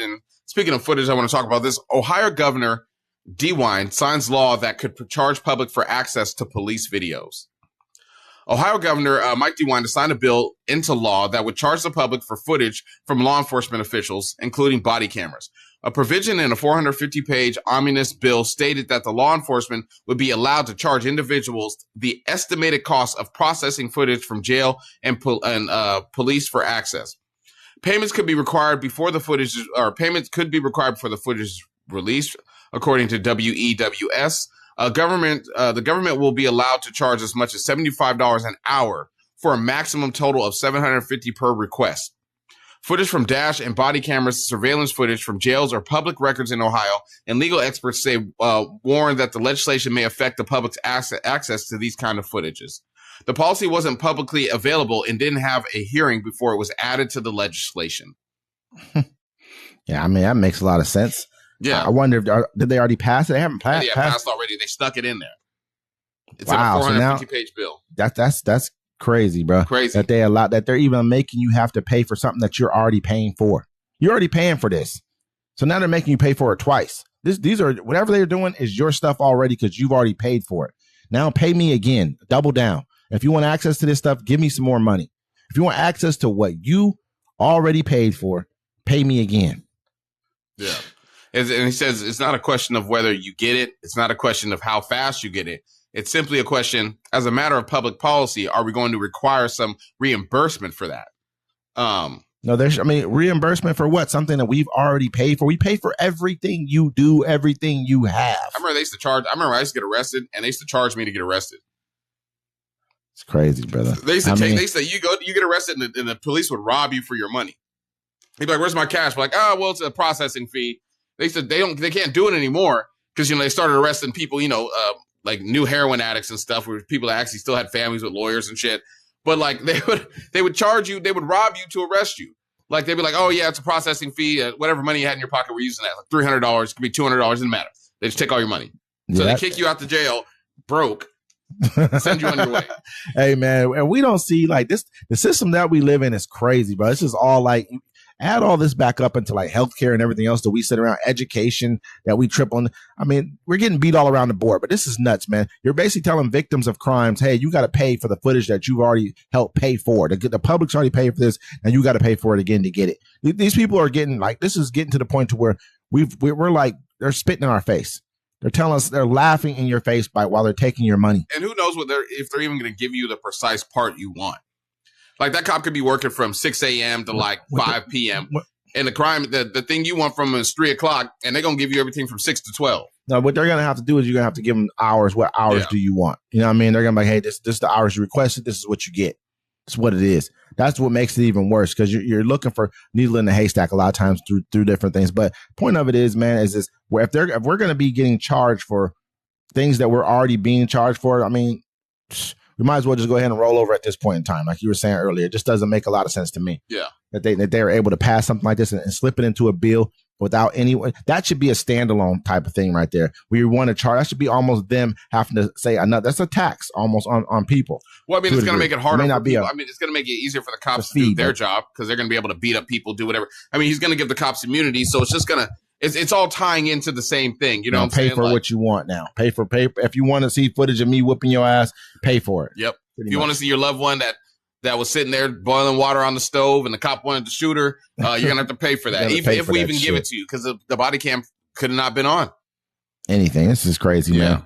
And speaking of footage, I want to talk about this. Ohio Governor DeWine signs law that could charge public for access to police videos. Ohio Governor Mike DeWine signed a bill into law that would charge the public for footage from law enforcement officials, including body cameras. A provision in a 450-page omnibus bill stated that the law enforcement would be allowed to charge individuals the estimated cost of processing footage from jail and police for access. Payments could be required before the footage, is released, according to WEWS. The government will be allowed to charge as much as $75 an hour for a maximum total of $750 per request. Footage from dash and body cameras, surveillance footage from jails are public records in Ohio, and legal experts warn that the legislation may affect the public's access to these kind of footages. The policy wasn't publicly available and didn't have a hearing before it was added to the legislation. Yeah, I mean, that makes a lot of sense. Yeah. I wonder if did they already pass it? They haven't passed. Yeah, passed already. They stuck it in there. It's wow, in a 450-page bill. That's crazy, bro. Crazy. That they're even making you have to pay for something that you're already paying for. You're already paying for this. So now they're making you pay for it twice. These are whatever they're doing is your stuff already because you've already paid for it. Now pay me again. Double down. If you want access to this stuff, give me some more money. If you want access to what you already paid for, pay me again. Yeah. And he says it's not a question of whether you get it. It's not a question of how fast you get it. It's simply a question, as a matter of public policy, are we going to require some reimbursement for that? No, reimbursement for what? Something that we've already paid for. We pay for everything you do, everything you have. I remember I used to get arrested, and they used to charge me to get arrested. It's crazy, brother. They used to you get arrested, and the police would rob you for your money. They'd be like, "Where's my cash?" We're like, "Oh, well, it's a processing fee." They said they can't do it anymore because they started arresting people, like new heroin addicts and stuff, where people that actually still had families with lawyers and shit. But like they would charge you, they would rob you to arrest you. Like they'd be like, "Oh yeah, it's a processing fee. Whatever money you had in your pocket, we're using that. Like $300, could be $200, doesn't matter. They just take all your money. So they kick you out the jail broke, send you on your way." Hey man, and we don't see like this. The system that we live in is crazy, bro. This is all like. Add all this back up into like healthcare and everything else that we sit around, education that we trip on. I mean, we're getting beat all around the board, but this is nuts, man. You're basically telling victims of crimes, hey, you got to pay for the footage that you've already helped pay for. The public's already paid for this, and you got to pay for it again to get it. These people are getting like, this is getting to the point to where we're like, they're spitting in our face. They're telling us, they're laughing in your face while they're taking your money. And who knows if they're even going to give you the precise part you want. Like that cop could be working from 6 a.m. to like 5 p.m. And the thing you want from them is 3 o'clock, and they're going to give you everything from 6 to 12. No, what they're going to have to do is you're going to have to give them hours. What hours do you want? You know what I mean? They're going to be like, hey, this is the hours you requested. This is what you get. It's what it is. That's what makes it even worse because you're looking for needle in the haystack a lot of times through different things. But point of it is, man, is this where if we're going to be getting charged for things that we're already being charged for, I mean, we might as well just go ahead and roll over at this point in time. Like you were saying earlier, it just doesn't make a lot of sense to me. Yeah. That they are able to pass something like this and slip it into a bill without anyone. That should be a standalone type of thing right there. We want to charge. That should be almost them having to say another. That's a tax almost on people. Well, I mean, it's going to make it harder for people. It's going to make it easier for the cops to do their job because they're going to be able to beat up people, do whatever. I mean, he's going to give the cops immunity. So it's just going to, it's all tying into the same thing. You know what I'm saying? Pay for what you want now. Pay for. If you want to see footage of me whooping your ass, pay for it. Yep. If you want to see your loved one that was sitting there boiling water on the stove and the cop wanted to shoot her, you're going to have to pay for that. Even if we even give it to you because the body cam could have not been on. Anything. This is crazy, man.